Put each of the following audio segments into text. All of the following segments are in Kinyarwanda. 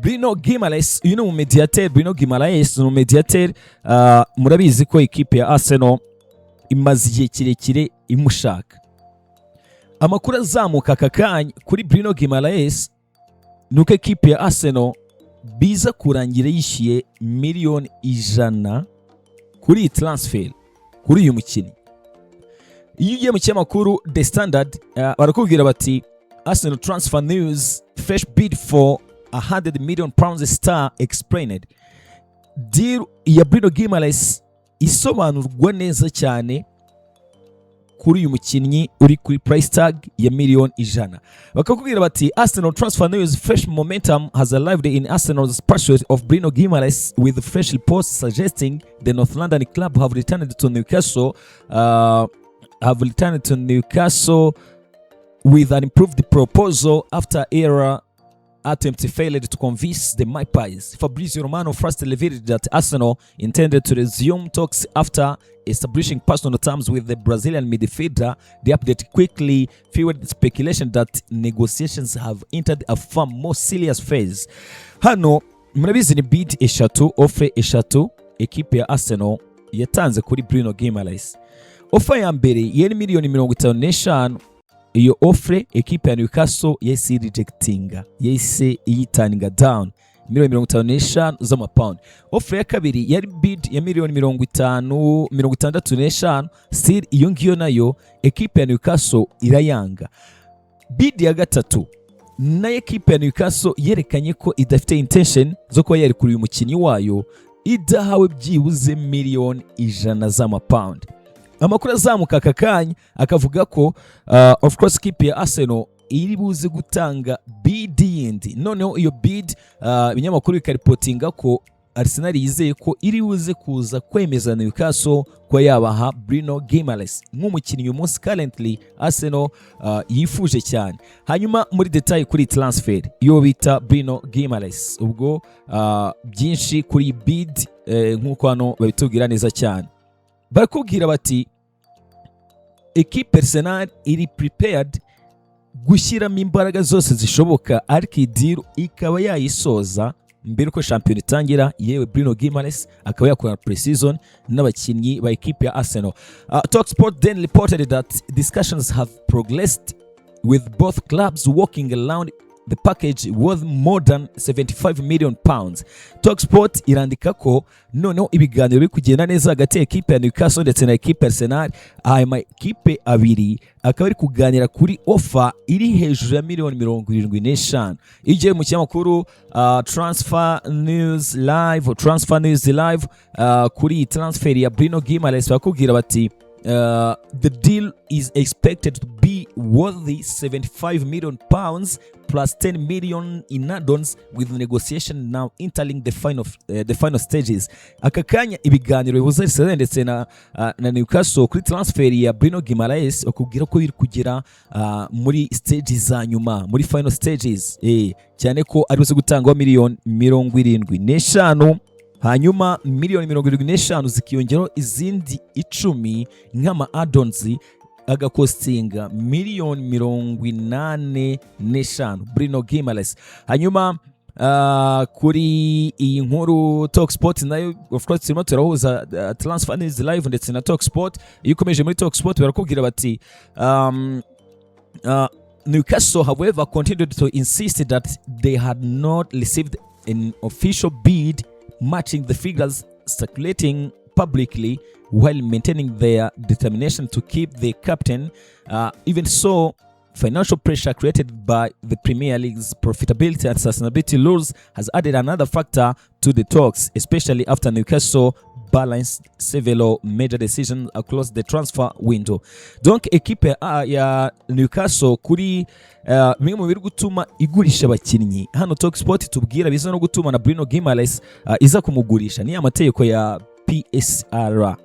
Bruno Guimaraes uyu ni umumediateur. Bruno Guimaraes ni umumediateur. Murabizi ko ikipe ya Arsenal imaze igihe kirekire imushaka. Amakuru azamuka kakanya kuri Bruno Guimaraes nuko ikipe ya Arsenal biza kurangira yishyuye miliyoni 100 kuri iyi transfer kuri uyu mukinnyi. Iyo ugiye mu kinyamakuru The Standard barakubwira bati Arsenal transfer news, fresh bid for £100 million star explained. Deal ya Bruno Guimaraes isobanurwa neza cyane kuri uyu mukinnyi uri kuri price tag ya miliyoni 100. Bakakubwira bati Arsenal transfer news, fresh momentum has arrived in Arsenal's pursuit of Bruno Guimaraes, with fresh reports suggesting the North London club have returned to Newcastle with an improved proposal after era attempt failed to convince the Magpies. Fabrizio Romano first revealed that Arsenal intended to resume talks after establishing personal terms with the Brazilian midfielder. The update quickly fueled speculation that negotiations have entered a far more serious phase. Hano murabizi ni bid eshatu, offer eshatu ekipe ya Arsenal yatanze kuri Bruno Guimaraes. Offer ya mbere yari miliyoni 55. Iyo offer ekipe ya Newcastle yahise rejectinga, yahise iyitaninga down miliyoni 55 z'amapound. Offer ya kabiri yari bid ya miliyoni 65. Still iyo ngiyo nayo ekipe ya Newcastle irayanga. Bid ya gatatu na ekipe ya Newcastle yerekanye ko idafite intention zo kuba yari kuri uyu mukinnyi wayo idahawe byibuze miliyoni 100 z'amapound. Amakuru azamuka akakanya akavuga ko of course ikipe ya Arsenal iri buze gutanga bid yindi. Noneho iyo bid ibinyamakuru bikaripotinga ko Arsenal yizeye ko iri buze kuza kwemeza Newcastle ko yabaha Bruno Guimaraes nk'umukinnyi uyu munsi currently Arsenal yifuje cyane. Hanyuma muri detail kuri transfer iyo bita Bruno Guimaraes, ubwo byinshi kuri bid nk'uko hano babitubwira neza cyane. Barakubwira bati equipe Arsenal iri prepared gushyiramo imbaraga zose zishoboka, ariko deal ikaba yayisoza mbere ko shampiyona itangira. Yewe Bruno Guimaraes akaba yakora pre-season n'abakinnyi ba equipe ya Arsenal. Talksport then reported that discussions have progressed with both clubs working around the package worth more than £75 million. Talksport irandika ko noneho ibiganiro biri kugenda neza hagati ya ekipe ya Newcastle ndetse na ekipe Arsenal. Aya makipe abiri akaba ari kuganira kuri offer iri hejuru ya miliyoni 75. Igiye mu kinyamakuru Transfer News Live kuri transfer ya Bruno Guimaraes bakubwira bati the deal is expected to be worth £75 million plus 10 million in add-ons, with negotiation now entering the final stages. Akakanya ibiganiro bihuza Arsenal ndetse na Newcastle kuri transfer ya Bruno Guimaraes bakubwira ko biri kugera muri stages za nyuma, muri final stages, cyane ko ari buze gutangwa miliyoni 75. Hanyuma miliyoni 75 zikiyongeraho izindi 10 nk'ama add-ons agakostinga miliyoni 85 Bruno Guimaraes. Hanyuma kuri iyi nkuru Talksport nayo of course turimo turahuza Transfer News Live ndetse na Talksport. Iyo ukomeje muri Talksport barakubwira bati Newcastle however continued to insist that they had not received an official bid matching the figures circulating publicly, while maintaining their determination to keep the captain. Even so, financial pressure created by the Premier League's profitability and sustainability rules has added another factor to the talks, especially after Newcastle balanced several major decisions across the transfer window. Donc equipe ya Newcastle kuri bimwe mu biri gutuma igurisha abakinnyi. Hano Talksport tubwira biza no gutuma na Bruno Guimaraes iza kumugurisha ni amategeko ya PSR,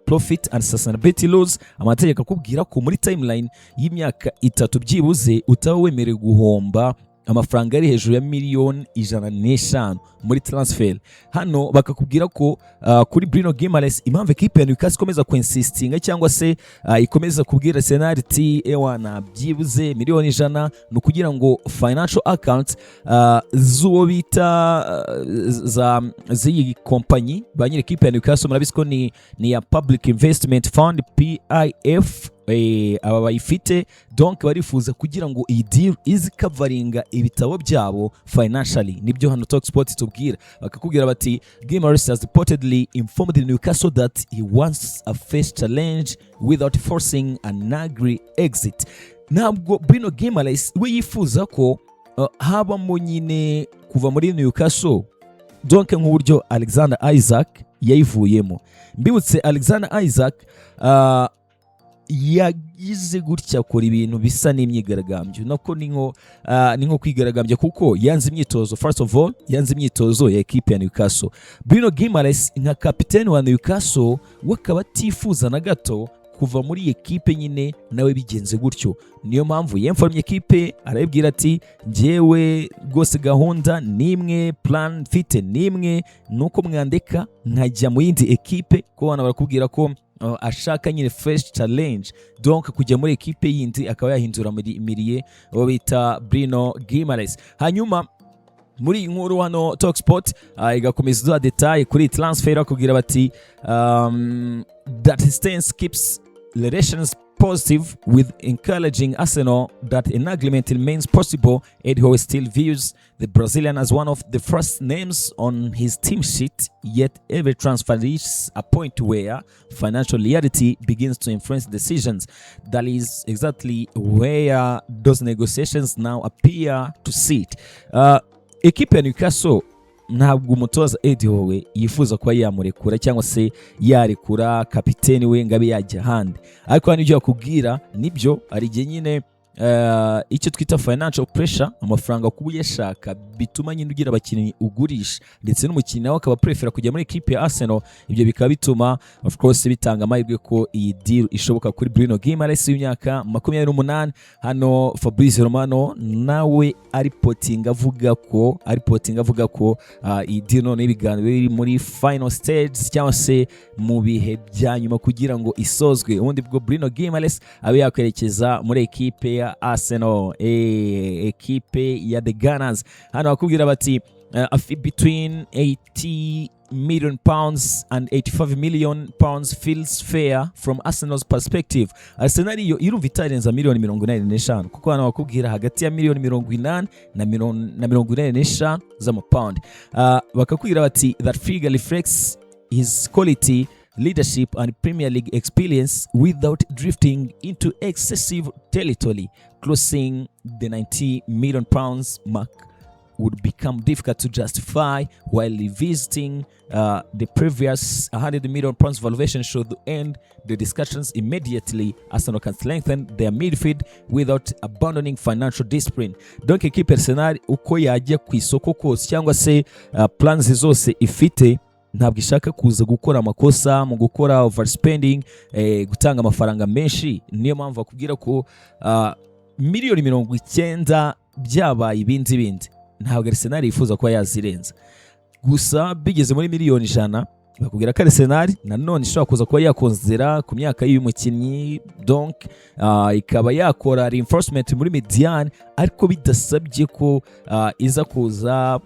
Profit and Sustainability Laws. Amategeko akubwira ko muri timeline y'imyaka 3 byibuze utaba wemerewe guhomba amafaranga ari hejuru ya miliyoni 105 muri transfer. Hano bakakubwira ko kuri Bruno Guimaraes impamvu equipe ya Newcastle ikomeza insistinga cyangwa se ikomeza kubwira Arsenal iti ewana byibuze miliyoni 100 no kugira ngo financial account zuwo bita z'iyi kompanyi ba nyiri equipe ya Newcastle murabisi ko ni ya Public Investment Fund PIF aba bayifite, donc barifuza kugira ngo iyi deal izi coveringa ibitabo byabo financially. Nibyo hano Talksport tubwira, bakakubwira bati Guimaraes has reportedly informed the Newcastle that he wants a face challenge without forcing an angry exit. Ntabwo Bruno Guimaraes we yifuza ko habamo nyine kuva muri Newcastle, donc nk'uburyo Alexander Isaac yayivuyemo. Mbibutse Alexander Isaac yagize gutya akora ibintu bisa n'imyigaragambyo, nako ni nko kwigaragambya kuko yanze imyitozo. First of all yanze imyitozo ya equipe ya Newcastle. Bruno Guimaraes nka kapiteni wa Newcastle wakaba atifuza na gato kuva muri equipe nyine nawe bigenze gutyo. Niyo mpamvu yemformye equipe arabibwira ati njyewe rwose gahunda nimwe, plan mfite nimwe, nuko mwandeka nkajya mu yindi equipe, ko bana barakubwira ko ashaka nyine fresh challenge, donc kujya muri equipe yindi akaba yahindura miriye abo bita Bruno Guimaraes. Hanyuma muri inkuru hano Talksport igakomeza duha detail kuri transfer akubwira bati that stance keeps relations positive with encouraging Arsenal that an agreement remains possible. Eddie still views the Brazilian as one of the first names on his team sheet, yet every transfer reaches a point where financial reality begins to influence decisions. That is exactly where those negotiations now appear to sit. Equipe ya Newcastle ntabwo umutoza Eddie yifuza kuba yamurekura cyangwa se yarekura kapiteni we ngabe yajya handi, ariko hano ibyo yakubwira nibyo ari igihe nyine icyo twita financial pressure, amafaranga kuba uyashaka bituma nyine ugira abakinnyi ugurisha, ndetse n'umukinnyi nawe akaba prefera kujya muri equipe ya Arsenal. Ibyo bikaba bituma of course bitanga amahirwe ko iyi deal ishoboka kuri Bruno Guimaraes y'imyaka 28. Hano Fabrizio Romano nawe ari poting avuga ko iyi deal none ibiganiro biri muri final stage cyangwa se mu bihe bya nyuma kugira ngo isozwe, ubundi bwo Bruno Guimaraes abe yakwerekeza muri equipe ya Arsenal, equipe ya the Gunners. Hano bakubwira bati between 80 million pounds and 85 million pounds feels fair from Arsenal's perspective. Arsenal yo irumva itarenza miliyoni 85 kuko hano bakubwira hagati ya miliyoni 80 na 85 z'amapound. Bakakubwira bati that figure reflects his quality, leadership and Premier League experience without drifting into excessive territory. Closing the 90 million pounds mark would become difficult to justify, while revisiting the previous 100 million pounds valuation should end the discussions immediately. Arsenal can strengthen their midfield without abandoning financial discipline. Donc equipe Arsenal uko yajya ku isoko kose cyangwa se plans zose ifite ntabwo ishaka kuza gukora amakosa mu gukora overspending, gutanga amafaranga menshi. Niyo mpamvu akubwira ko miliyoni 90 byabaye ibindi ntabwo Arsenal yifuza kuba yazirenza. Gusa bigeze muri miliyoni 100 bakubwira ko Arsenal nanone ishobora kuza kuba yakonzera ku myaka y'uyu mukinnyi, donc ikaba yakora reinforcement muri median, ariko bidasabye ko iza kuza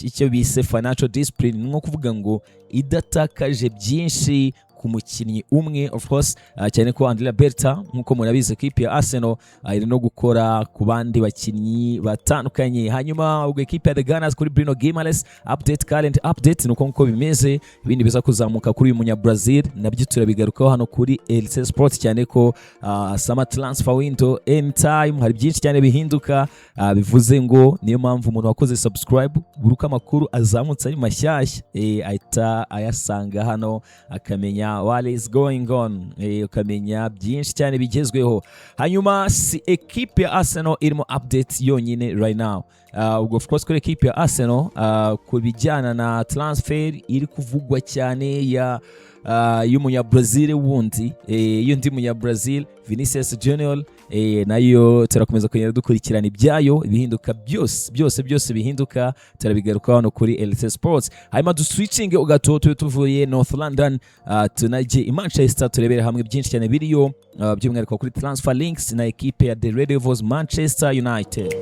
icyo bise financial discipline, nko kuvuga ngo idatakaje byinshi ku mukinnyi umwe. Of course cyane ko Andrea Berta nkuko murabizi equipe ya Arsenal iri no gukora ku bandi bakinnyi batandukanye. Hanyuma ubwo equipe ya The Gunners kuri Bruno Guimaraes current update nuko nkuko bimeze, ibindi biza kuzamuka kuri uyu munya Brazil nabyo turabigarukaho hano kuri LC Sports, cyane ko summer transfer window anytime hari byinshi cyane bihinduka. Bivuze ngo niyo mpamvu umuntu wakoze subscribe buruka amakuru azamutse ari mashyashya ahita ayasanga hano akamenya what is going on, ukamenya byinshi cyane bigezweho. Hanyuma si equipe ya Arsenal irimo update yonyine right now, ubwo of course kuri equipe ya Arsenal ku bijyana na transfer iri kuvugwa cyane ya y'umunya Brazil wundi y'undi munya Brazil Vinicius Junior nayo turakomeza kugenda dukurikirana ibyayo ibihinduka byose bihinduka turabigaruka hano kuri LT Sports. Hanyuma du switching ugatoto tuvuye North London tunaje i Manchester turebera hamwe byinshi cyane biriyo by'umwihariko kuri transfer links na equipe ya The Red Devils Manchester United.